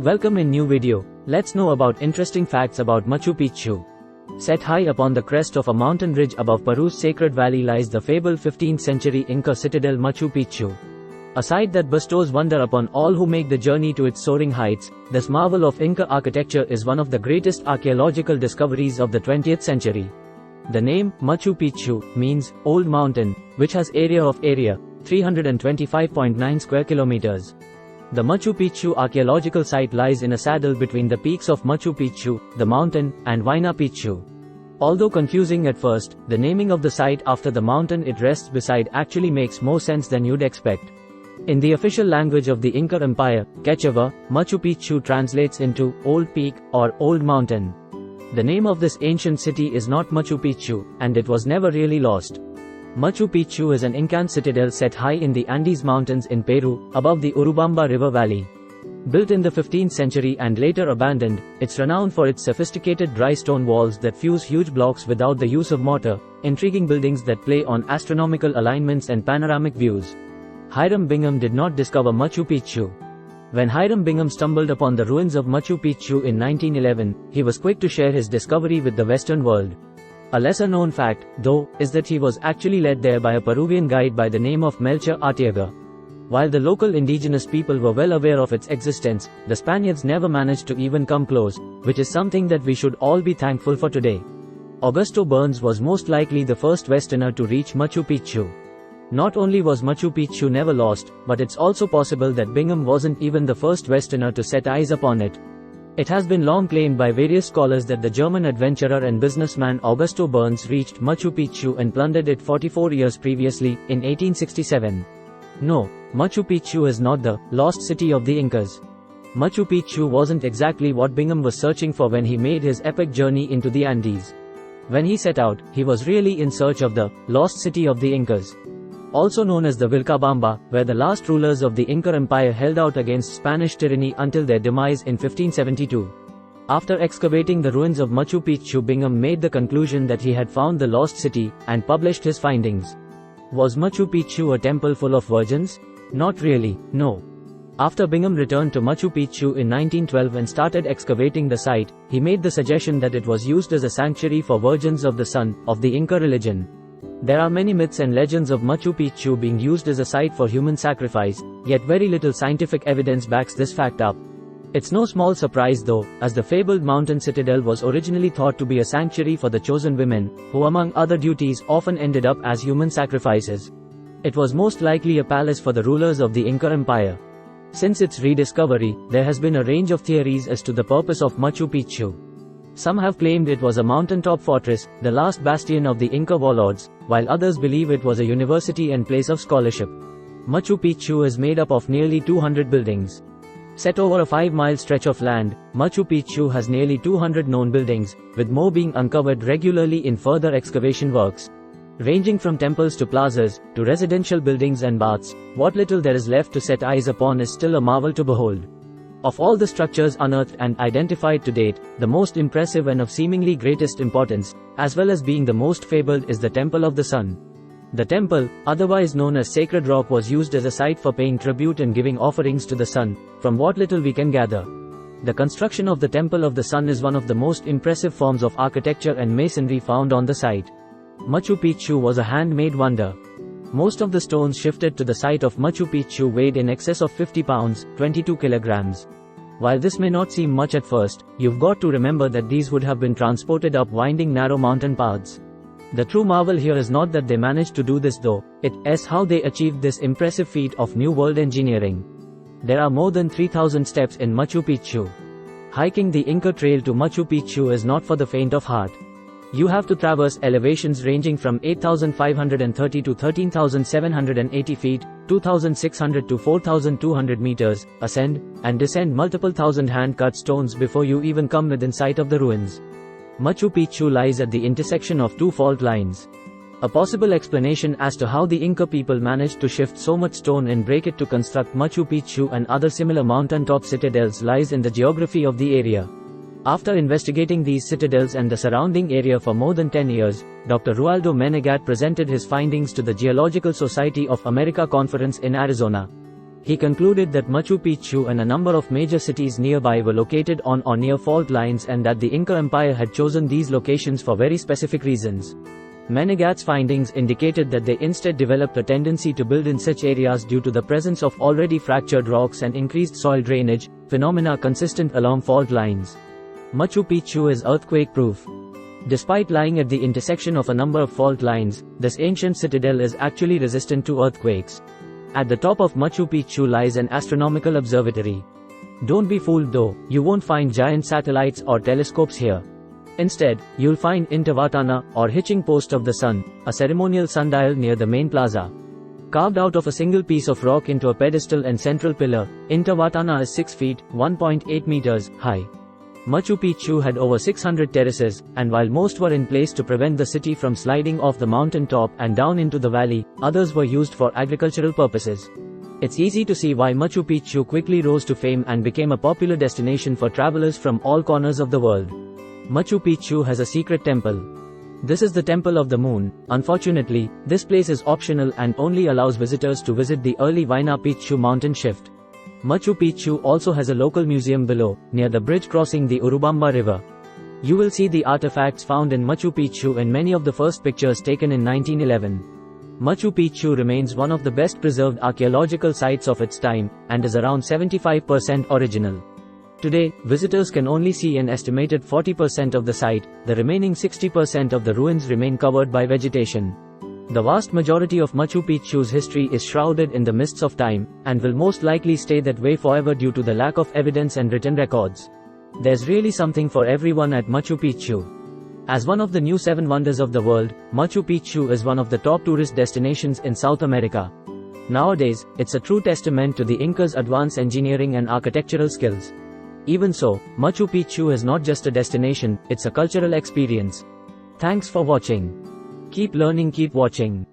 Welcome in new video. Let's know about interesting facts about Machu Picchu. Set high upon the crest of a mountain ridge above Peru's Sacred Valley lies the fabled 15th century Inca citadel Machu Picchu. A site that bestows wonder upon all who make the journey to its soaring heights, this marvel of Inca architecture is one of the greatest archaeological discoveries of the 20th century. The name, Machu Picchu, means, Old Mountain, which has area 325.9 square kilometers. The Machu Picchu archaeological site lies in a saddle between the peaks of Machu Picchu, the mountain, and Llama Picchu. Although confusing at first, the naming of the site after the mountain it rests beside actually makes more sense than you'd expect. In the official language of the Inca Empire, Quechua, Machu Picchu translates into Old Peak or Old Mountain. The name of this ancient city is not Machu Picchu, and it was never really lost. Machu Picchu is an Incan citadel set high in the Andes Mountains in Peru, above the Urubamba River Valley. Built in the 15th century and later abandoned, it's renowned for its sophisticated dry stone walls that fuse huge blocks without the use of mortar, intriguing buildings that play on astronomical alignments and panoramic views. Hiram Bingham did not discover Machu Picchu. When Hiram Bingham stumbled upon the ruins of Machu Picchu in 1911, he was quick to share his discovery with the Western world. A lesser-known fact, though, is that he was actually led there by a Peruvian guide by the name of Melchor Arteaga. While the local indigenous people were well aware of its existence, the Spaniards never managed to even come close, which is something that we should all be thankful for today. Augusto Burns was most likely the first Westerner to reach Machu Picchu. Not only was Machu Picchu never lost, but it's also possible that Bingham wasn't even the first Westerner to set eyes upon it. It has been long claimed by various scholars that the German adventurer and businessman Augusto Burns reached Machu Picchu and plundered it 44 years previously, in 1867. No, Machu Picchu is not the lost city of the Incas. Machu Picchu wasn't exactly what Bingham was searching for when he made his epic journey into the Andes. When he set out, he was really in search of the lost city of the Incas. Also known as the Vilcabamba, where the last rulers of the Inca Empire held out against Spanish tyranny until their demise in 1572. After excavating the ruins of Machu Picchu, Bingham made the conclusion that he had found the lost city, and published his findings. Was Machu Picchu a temple full of virgins? Not really, no. After Bingham returned to Machu Picchu in 1912 and started excavating the site, he made the suggestion that it was used as a sanctuary for virgins of the sun, of the Inca religion. There are many myths and legends of Machu Picchu being used as a site for human sacrifice, yet very little scientific evidence backs this fact up. It's no small surprise though, as the fabled mountain citadel was originally thought to be a sanctuary for the chosen women, who among other duties often ended up as human sacrifices. It was most likely a palace for the rulers of the Inca Empire. Since its rediscovery, there has been a range of theories as to the purpose of Machu Picchu. Some have claimed it was a mountaintop fortress, the last bastion of the Inca warlords, while others believe it was a university and place of scholarship. Machu Picchu is made up of nearly 200 buildings. Set over a 5-mile stretch of land, Machu Picchu has nearly 200 known buildings, with more being uncovered regularly in further excavation works. Ranging from temples to plazas, to residential buildings and baths, what little there is left to set eyes upon is still a marvel to behold. Of all the structures unearthed and identified to date, the most impressive and of seemingly greatest importance, as well as being the most fabled, is the Temple of the Sun. The temple, otherwise known as Sacred Rock, was used as a site for paying tribute and giving offerings to the sun, from what little we can gather. The construction of the Temple of the Sun is one of the most impressive forms of architecture and masonry found on the site. Machu Picchu was a handmade wonder. Most of the stones shifted to the site of Machu Picchu weighed in excess of 50 pounds, 22 kilograms. While this may not seem much at first, you've got to remember that these would have been transported up winding narrow mountain paths. The true marvel here is not that they managed to do this though, it is how they achieved this impressive feat of New World engineering. There are more than 3,000 steps in Machu Picchu. Hiking the Inca Trail to Machu Picchu is not for the faint of heart. You have to traverse elevations ranging from 8,530 to 13,780 feet, 2,600 to 4,200 meters, ascend and descend multiple thousand hand-cut stones before you even come within sight of the ruins. Machu Picchu lies at the intersection of two fault lines. A possible explanation as to how the Inca people managed to shift so much stone and break it to construct Machu Picchu and other similar mountaintop citadels lies in the geography of the area. After investigating these citadels and the surrounding area for more than 10 years, Dr. Rualdo Menegat presented his findings to the Geological Society of America conference in Arizona. He concluded that Machu Picchu and a number of major cities nearby were located on or near fault lines and that the Inca Empire had chosen these locations for very specific reasons. Meneghat's findings indicated that they instead developed a tendency to build in such areas due to the presence of already fractured rocks and increased soil drainage, phenomena consistent along fault lines. Machu Picchu is earthquake-proof. Despite lying at the intersection of a number of fault lines, this ancient citadel is actually resistant to earthquakes. At the top of Machu Picchu lies an astronomical observatory. Don't be fooled though, you won't find giant satellites or telescopes here. Instead, you'll find Intihuatana, or hitching post of the sun, a ceremonial sundial near the main plaza. Carved out of a single piece of rock into a pedestal and central pillar, Intihuatana is 6 feet, 1.8 meters, high. Machu Picchu had over 600 terraces, and while most were in place to prevent the city from sliding off the mountain top and down into the valley, others were used for agricultural purposes. It's easy to see why Machu Picchu quickly rose to fame and became a popular destination for travelers from all corners of the world. Machu Picchu has a secret temple. This is the Temple of the Moon. Unfortunately, this place is optional and only allows visitors to visit the early Llama Picchu mountain shift. Machu Picchu also has a local museum below, near the bridge crossing the Urubamba River. You will see the artifacts found in Machu Picchu in many of the first pictures taken in 1911. Machu Picchu remains one of the best preserved archaeological sites of its time, and is around 75% original. Today, visitors can only see an estimated 40% of the site, the remaining 60% of the ruins remain covered by vegetation. The vast majority of Machu Picchu's history is shrouded in the mists of time, and will most likely stay that way forever due to the lack of evidence and written records. There's really something for everyone at Machu Picchu. As one of the new 7 wonders of the world, Machu Picchu is one of the top tourist destinations in South America. Nowadays, it's a true testament to the Incas' advanced engineering and architectural skills. Even so, Machu Picchu is not just a destination, it's a cultural experience. Thanks for watching. Keep learning, keep watching.